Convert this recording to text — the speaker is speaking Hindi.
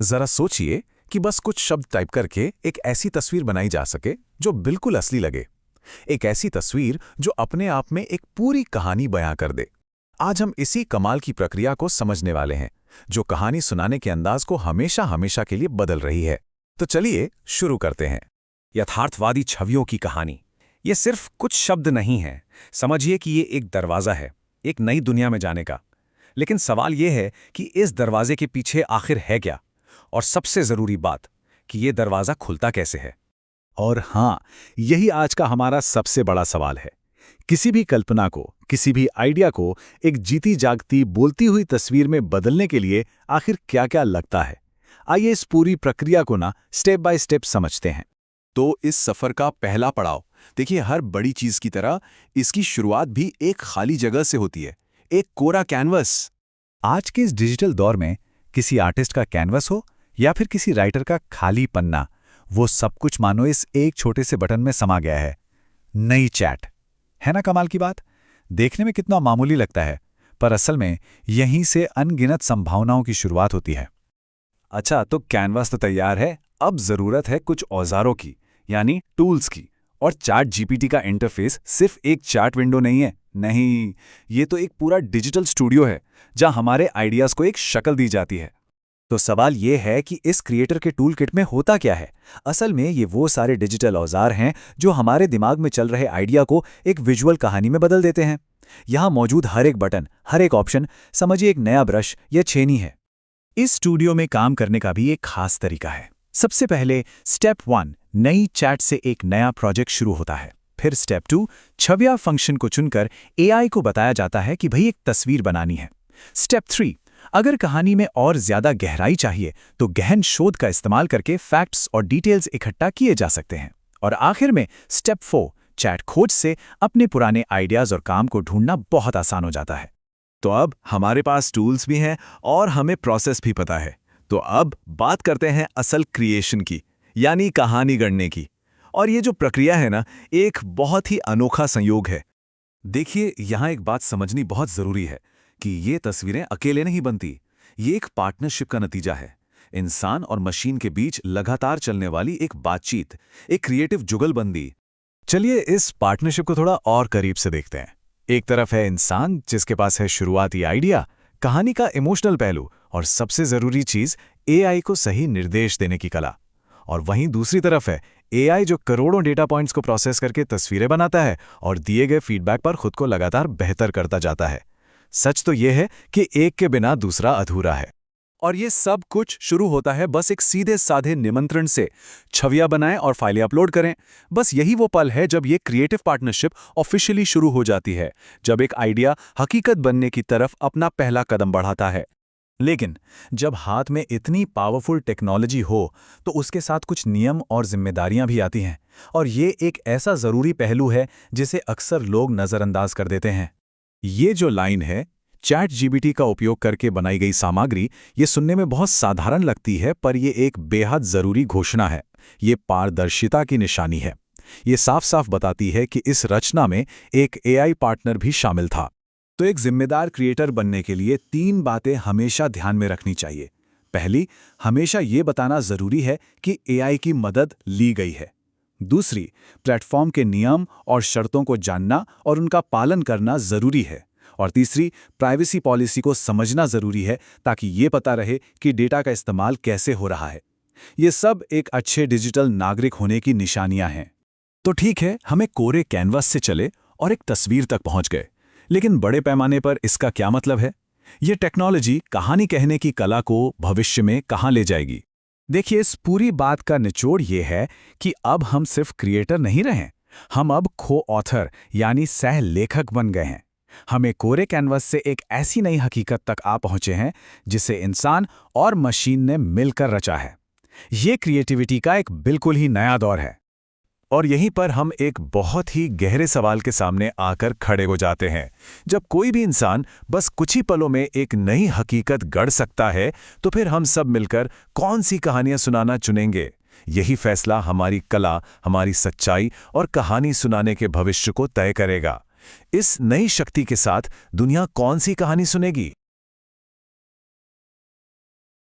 जरा सोचिए कि बस कुछ शब्द टाइप करके एक ऐसी तस्वीर बनाई जा सके जो बिल्कुल असली लगे। एक ऐसी तस्वीर जो अपने आप में एक पूरी कहानी बयां कर दे। आज हम इसी कमाल की प्रक्रिया को समझने वाले हैं, जो कहानी सुनाने के अंदाज को हमेशा हमेशा के लिए बदल रही है। तो चलिए शुरू करते हैं। यथार्थवादी छवियों की कहानी। ये सिर्फ कुछ शब्द नहीं है। समझिए कि ये एक दरवाज़ा है, एक नई दुनिया में जाने का। लेकिन सवाल ये है कि इस दरवाजे के पीछे आखिर है क्या? और सबसे ज़रूरी बात कि ये दरवाज़ा खुलता कैसे है? और हाँ, यही आज का हमारा सबसे बड़ा सवाल है। किसी भी कल्पना को, किसी भी आइडिया को एक जीती जागती बोलती हुई तस्वीर में बदलने के लिए आखिर क्या-क्या लगता है? आइए इस पूरी प्रक्रिया को स्टेप बाय स्टेप समझते हैं। तो इस सफर का पहला पड़ाव, देखिए, हर बड़ी चीज की तरह इसकी शुरुआत भी एक खाली जगह से होती है, एक कोरा कैनवस। आज के इस डिजिटल दौर में किसी आर्टिस्ट का कैनवस हो या फिर किसी राइटर का खाली पन्ना, वो सब कुछ मानो इस एक छोटे से बटन में समा गया है। नई चैट, है ना कमाल की बात? देखने में कितना मामूली लगता है, पर असल में यहीं से अनगिनत संभावनाओं की शुरुआत होती है। अच्छा, तो कैनवास तो तैयार है, अब ज़रूरत है कुछ औजारों की, यानी टूल्स की। और चैट जीपीटी का इंटरफेस सिर्फ एक चैट विंडो नहीं है। नहीं, ये तो एक पूरा डिजिटल स्टूडियो है, जहां हमारे आइडियाज़ को एक शक्ल दी जाती है। तो सवाल ये है कि इस क्रिएटर के टूल किट में होता क्या है? असल में ये वो सारे डिजिटल औजार हैं जो हमारे दिमाग में चल रहे आइडिया को एक विजुअल कहानी में बदल देते हैं। यहाँ मौजूद हर एक बटन, हर एक ऑप्शन, समझिए एक नया ब्रश या छेनी है। इस स्टूडियो में काम करने का भी एक खास तरीका है। सबसे पहले स्टेप 1, नई चैट से एक नया प्रोजेक्ट शुरू होता है। फिर स्टेप 2, छविया फंक्शन को चुनकर एआई को बताया जाता है कि भाई एक तस्वीर बनानी है। स्टेप 3, अगर कहानी में और ज्यादा गहराई चाहिए तो गहन शोध का इस्तेमाल करके फैक्ट्स और डिटेल्स इकट्ठा किए जा सकते हैं। और आखिर में स्टेप 4, चैट खोज से अपने पुराने आइडियाज और काम को ढूंढना बहुत आसान हो जाता है। तो अब हमारे पास टूल्स भी हैं और हमें प्रोसेस भी पता है। तो अब बात करते हैं असल क्रिएशन की, यानी कहानी गढ़ने की। और ये जो प्रक्रिया है ना, एक बहुत ही अनोखा संयोग है। देखिए, यहाँ एक बात समझनी बहुत ज़रूरी है कि ये तस्वीरें अकेले नहीं बनती। ये एक पार्टनरशिप का नतीजा है। इंसान और मशीन के बीच लगातार चलने वाली एक बातचीत, एक क्रिएटिव जुगलबंदी। चलिए इस पार्टनरशिप को थोड़ा और करीब से देखते हैं। एक तरफ है इंसान, जिसके पास है शुरुआती आइडिया, कहानी का इमोशनल पहलू और सबसे जरूरी चीज एआई को सही निर्देश देने की कला। और वहीं दूसरी तरफ है एआई, जो करोड़ों डेटा पॉइंट्स को प्रोसेस करके तस्वीरें बनाता है और दिए गए फीडबैक पर खुद को लगातार बेहतर करता जाता है। सच तो यह है कि एक के बिना दूसरा अधूरा है। और ये सब कुछ शुरू होता है बस एक सीधे साधे निमंत्रण से। छवियां बनाएं और फाइलें अपलोड करें। बस यही वो पल है जब ये क्रिएटिव पार्टनरशिप ऑफिशियली शुरू हो जाती है, जब एक आइडिया हकीकत बनने की तरफ अपना पहला कदम बढ़ाता है। लेकिन जब हाथ में इतनी पावरफुल टेक्नोलॉजी हो तो उसके साथ कुछ नियम और जिम्मेदारियां भी आती हैं। और ये एक ऐसा ज़रूरी पहलू है जिसे अक्सर लोग नज़रअंदाज कर देते हैं। ये जो लाइन है, चैट जीपीटी का उपयोग करके बनाई गई सामग्री, ये सुनने में बहुत साधारण लगती है, पर ये एक बेहद ज़रूरी घोषणा है। ये पारदर्शिता की निशानी है। ये साफ साफ बताती है कि इस रचना में एक एआई पार्टनर भी शामिल था। तो एक जिम्मेदार क्रिएटर बनने के लिए 3 बातें हमेशा ध्यान में रखनी चाहिए। पहली, हमेशा ये बताना ज़रूरी है कि एआई की मदद ली गई है। दूसरी, प्लेटफॉर्म के नियम और शर्तों को जानना और उनका पालन करना ज़रूरी है। और तीसरी, प्राइवेसी पॉलिसी को समझना ज़रूरी है, ताकि ये पता रहे कि डेटा का इस्तेमाल कैसे हो रहा है। ये सब एक अच्छे डिजिटल नागरिक होने की निशानियां हैं। तो ठीक है, हमें कोरे कैनवास से चले और एक तस्वीर तक पहुंच गए। लेकिन बड़े पैमाने पर इसका क्या मतलब है? ये टेक्नोलॉजी कहानी कहने की कला को भविष्य में कहां ले जाएगी? देखिए, इस पूरी बात का निचोड़ ये है कि अब हम सिर्फ क्रिएटर नहीं रहे, हम अब को ऑथर यानी सह लेखक बन गए हैं। हमें कोरे कैनवस से एक ऐसी नई हकीकत तक आ पहुंचे हैं जिसे इंसान और मशीन ने मिलकर रचा है। ये क्रिएटिविटी का एक बिल्कुल ही नया दौर है। और यहीं पर हम एक बहुत ही गहरे सवाल के सामने आकर खड़े हो जाते हैं। जब कोई भी इंसान बस कुछ ही पलों में एक नई हकीकत गढ़ सकता है, तो फिर हम सब मिलकर कौन सी कहानियां सुनाना चुनेंगे? यही फैसला हमारी कला, हमारी सच्चाई और कहानी सुनाने के भविष्य को तय करेगा। इस नई शक्ति के साथ दुनिया कौन सी कहानी सुनेगी?